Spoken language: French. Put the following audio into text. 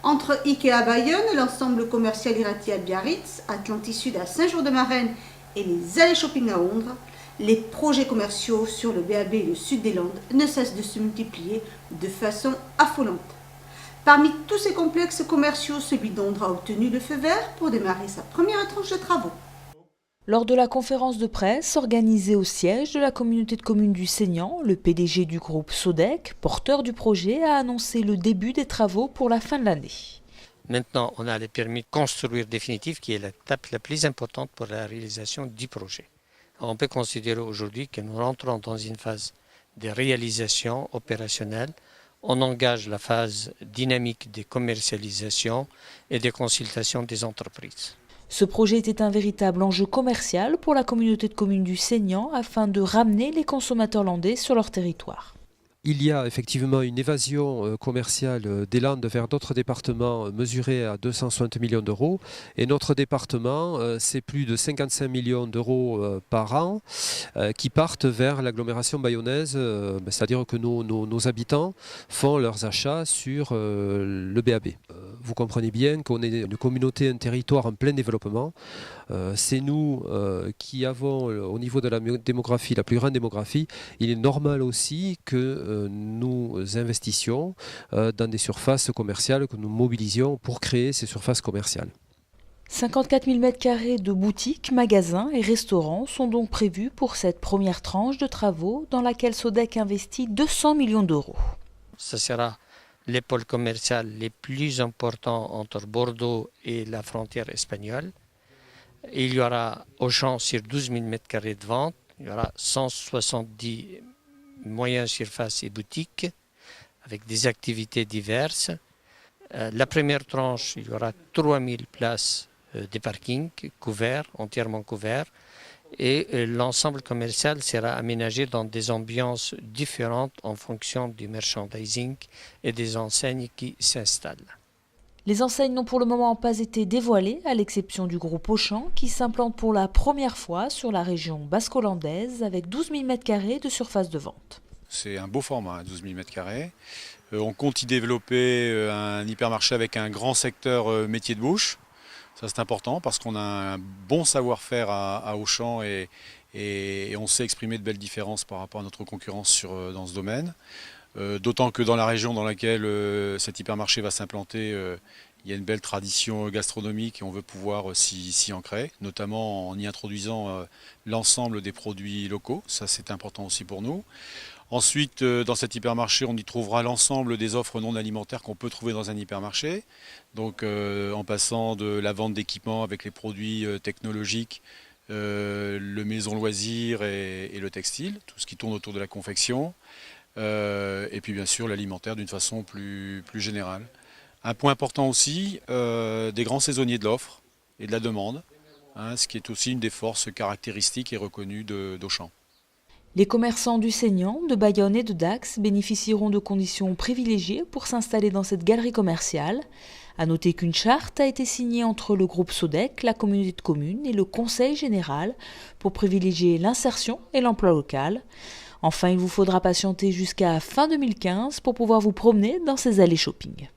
Entre Ikea à Bayonne, l'ensemble commercial Irati à Biarritz, Atlantis Sud à Saint-Jour-de-Marennes et les allées shopping à Ondres, les projets commerciaux sur le BAB et le sud des Landes ne cessent de se multiplier de façon affolante. Parmi tous ces complexes commerciaux, celui d'Ondres a obtenu le feu vert pour démarrer sa première tranche de travaux. Lors de la conférence de presse organisée au siège de la communauté de communes du Seignan, le PDG du groupe Sodec, porteur du projet, a annoncé le début des travaux pour la fin de l'année. Maintenant, on a les permis de construire définitifs qui est l'étape la plus importante pour la réalisation du projet. On peut considérer aujourd'hui que nous rentrons dans une phase de réalisation opérationnelle. On engage la phase dynamique de commercialisation et de consultation des entreprises. Ce projet était un véritable enjeu commercial pour la communauté de communes du Seignan afin de ramener les consommateurs landais sur leur territoire. Il y a effectivement une évasion commerciale des Landes vers d'autres départements mesurée à 260 millions d'euros. Et notre département, c'est plus de 55 millions d'euros par an qui partent vers l'agglomération bayonnaise. C'est-à-dire que nos habitants font leurs achats sur le BAB. Vous comprenez bien qu'on est une communauté, un territoire en plein développement. C'est nous qui avons au niveau de la démographie, la plus grande démographie. Il est normal aussi que nous investissions dans des surfaces commerciales, que nous mobilisions pour créer ces surfaces commerciales. 54 000 m² de boutiques, magasins et restaurants sont donc prévus pour cette première tranche de travaux dans laquelle Sodec investit 200 millions d'euros. Ce sera les pôles commerciaux les plus importants entre Bordeaux et la frontière espagnole. Il y aura Auchan sur 12 000 m² de vente, il y aura 170 moyennes surfaces et boutiques avec des activités diverses. La première tranche, il y aura 3000 places de parking couverts, entièrement couverts, et l'ensemble commercial sera aménagé dans des ambiances différentes en fonction du merchandising et des enseignes qui s'installent. Les enseignes n'ont pour le moment pas été dévoilées, à l'exception du groupe Auchan, qui s'implante pour la première fois sur la région basco-landaise avec 12 000 m² de surface de vente. C'est un beau format, 12 000 m². On compte y développer un hypermarché avec un grand secteur métier de bouche. Ça c'est important parce qu'on a un bon savoir-faire à Auchan et on sait exprimer de belles différences par rapport à notre concurrence dans ce domaine. D'autant que dans la région dans laquelle cet hypermarché va s'implanter, il y a une belle tradition gastronomique et on veut pouvoir s'y ancrer, notamment en y introduisant l'ensemble des produits locaux. Ça c'est important aussi pour nous. Ensuite, dans cet hypermarché, on y trouvera l'ensemble des offres non alimentaires qu'on peut trouver dans un hypermarché. Donc en passant de la vente d'équipements avec les produits technologiques, le maison loisirs et le textile, tout ce qui tourne autour de la confection. Et puis bien sûr l'alimentaire d'une façon plus générale. Un point important aussi, des grands saisonniers de l'offre et de la demande, ce qui est aussi une des forces caractéristiques et reconnues d'Auchan. Les commerçants du Seignan, de Bayonne et de Dax bénéficieront de conditions privilégiées pour s'installer dans cette galerie commerciale. À noter qu'une charte a été signée entre le groupe Sodec, la communauté de communes et le conseil général pour privilégier l'insertion et l'emploi local. Enfin, il vous faudra patienter jusqu'à fin 2015 pour pouvoir vous promener dans ces allées shopping.